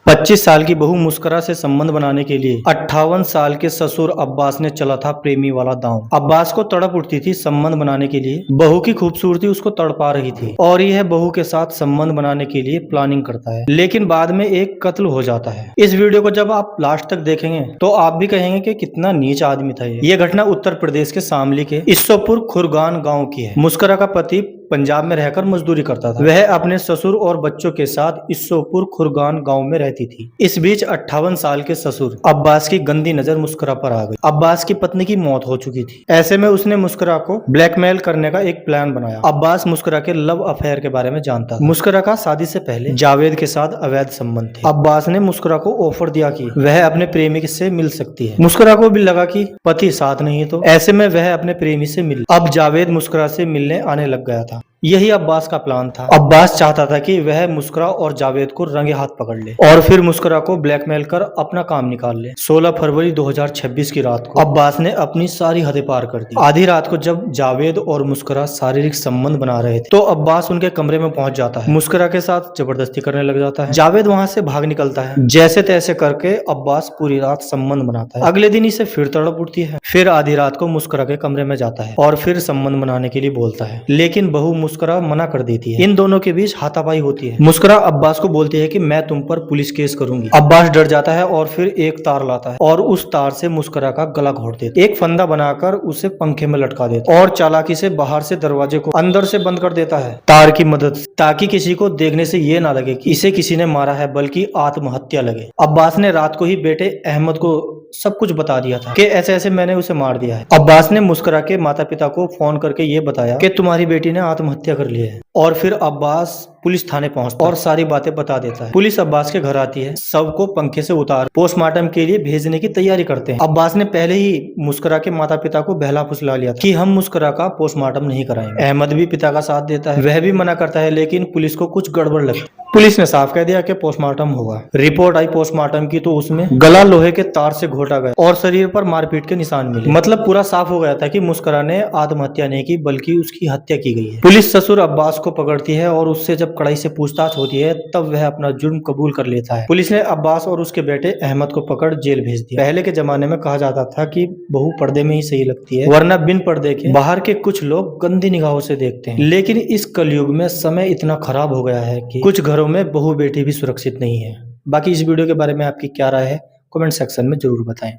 25 साल की बहू मुस्करा से संबंध बनाने के लिए 58 साल के ससुर अब्बास ने चला था प्रेमी वाला दांव। अब्बास को तड़प उठती थी संबंध बनाने के लिए, बहू की खूबसूरती उसको तड़पा रही थी और यह बहू के साथ संबंध बनाने के लिए प्लानिंग करता है, लेकिन बाद में एक कत्ल हो जाता है। इस वीडियो को जब आप लास्ट तक देखेंगे तो आप भी कहेंगे कि कितना नीच आदमी था ये। घटना उत्तर प्रदेश के शामली के ईसोपुर खुरगान गाँव की है। मुस्करा का पति पंजाब में रहकर मजदूरी करता था। वह अपने ससुर और बच्चों के साथ ईसोपुर खुरगान गांव में रहती थी। इस बीच 58 साल के ससुर अब्बास की गंदी नजर मुस्करा पर आ गई। अब्बास की पत्नी की मौत हो चुकी थी। ऐसे में उसने मुस्करा को ब्लैकमेल करने का एक प्लान बनाया। अब्बास मुस्करा के लव अफेयर के बारे में जानता था। मुस्करा का शादी से पहले जावेद के साथ अवैध संबंध थे। अब्बास ने मुस्करा को ऑफर दिया कि वह अपने प्रेमी से मिल सकती है। मुस्करा को भी लगा कि पति साथ नहीं है, तो ऐसे में वह अपने प्रेमी से मिली। अब जावेद मुस्करा से मिलने आने लग गया था। यही अब्बास का प्लान था। अब्बास चाहता था कि वह मुस्करा और जावेद को रंगे हाथ पकड़ ले और फिर मुस्करा को ब्लैकमेल कर अपना काम निकाल ले। 16 फरवरी 2026 की रात को अब्बास ने अपनी सारी हदें पार कर दी। आधी रात को जब जावेद और मुस्करा शारीरिक संबंध बना रहे थे तो अब्बास उनके कमरे में पहुंच जाता है। मुस्करा के साथ जबरदस्ती करने लग जाता है। जावेद वहां से भाग निकलता है। जैसे तैसे करके अब्बास पूरी रात संबंध बनाता है। अगले दिन इसे फिर तड़प उठती है। फिर आधी रात को मुस्करा के कमरे में जाता है और फिर संबंध बनाने के लिए बोलता है, लेकिन बहू मुस्करा मना कर देती है। इन दोनों के बीच हाथापाई होती है। मुस्करा अब्बास को बोलती है कि मैं तुम पर पुलिस केस करूंगी। अब्बास डर जाता है और फिर एक तार लाता है और उस तार से मुस्करा का गला घोट देता है। एक फंदा बनाकर उसे पंखे में लटका देता है और चालाकी से बाहर से दरवाजे को अंदर से बंद कर देता है तार की मदद से, ताकि किसी को देखने से ये ना लगे कि इसे किसी ने मारा है, बल्कि आत्महत्या लगे। अब्बास ने रात को ही बेटे अहमद को सब कुछ बता दिया था कि ऐसे ऐसे मैंने उसे मार दिया है। अब्बास ने मुस्करा के माता पिता को फोन करके ये बताया कि तुम्हारी बेटी ने आत्महत्या कर ली है और फिर अब्बास पुलिस थाने पहुंचता और सारी बातें बता देता है। पुलिस अब्बास के घर आती है, शव को पंखे से उतार पोस्टमार्टम के लिए भेजने की तैयारी करते हैं। अब्बास ने पहले ही मुस्करा के माता पिता को बहला फुसला लिया कि हम मुस्करा का पोस्टमार्टम नहीं कराएंगे। अहमद भी पिता का साथ देता है। वह भी मना करता है, लेकिन पुलिस को कुछ गड़बड़ लगती। पुलिस ने साफ कह दिया कि पोस्टमार्टम होगा। रिपोर्ट आई पोस्टमार्टम की तो उसमें गला लोहे के तार से घोटा गया और शरीर पर मारपीट के निशान मिले। मतलब पूरा साफ हो गया था कि मुस्करा ने आत्महत्या नहीं की, बल्कि उसकी हत्या की गई है। पुलिस ससुर अब्बास को पकड़ती है और उससे जब कड़ाई से पूछताछ होती है तब वह अपना जुर्म कबूल कर लेता है। पुलिस ने अब्बास और उसके बेटे अहमद को पकड़ जेल भेज दिया। पहले के जमाने में कहा जाता था कि बहू पर्दे में ही सही लगती है, वरना बिन पर्दे के बाहर के कुछ लोग गंदी निगाहों से देखते हैं। लेकिन इस कलयुग में समय इतना खराब हो गया है कि कुछ घरों में बहू बेटी भी सुरक्षित नहीं है। बाकी इस वीडियो के बारे में आपकी क्या राय है, कमेंट सेक्शन में जरूर बताएं।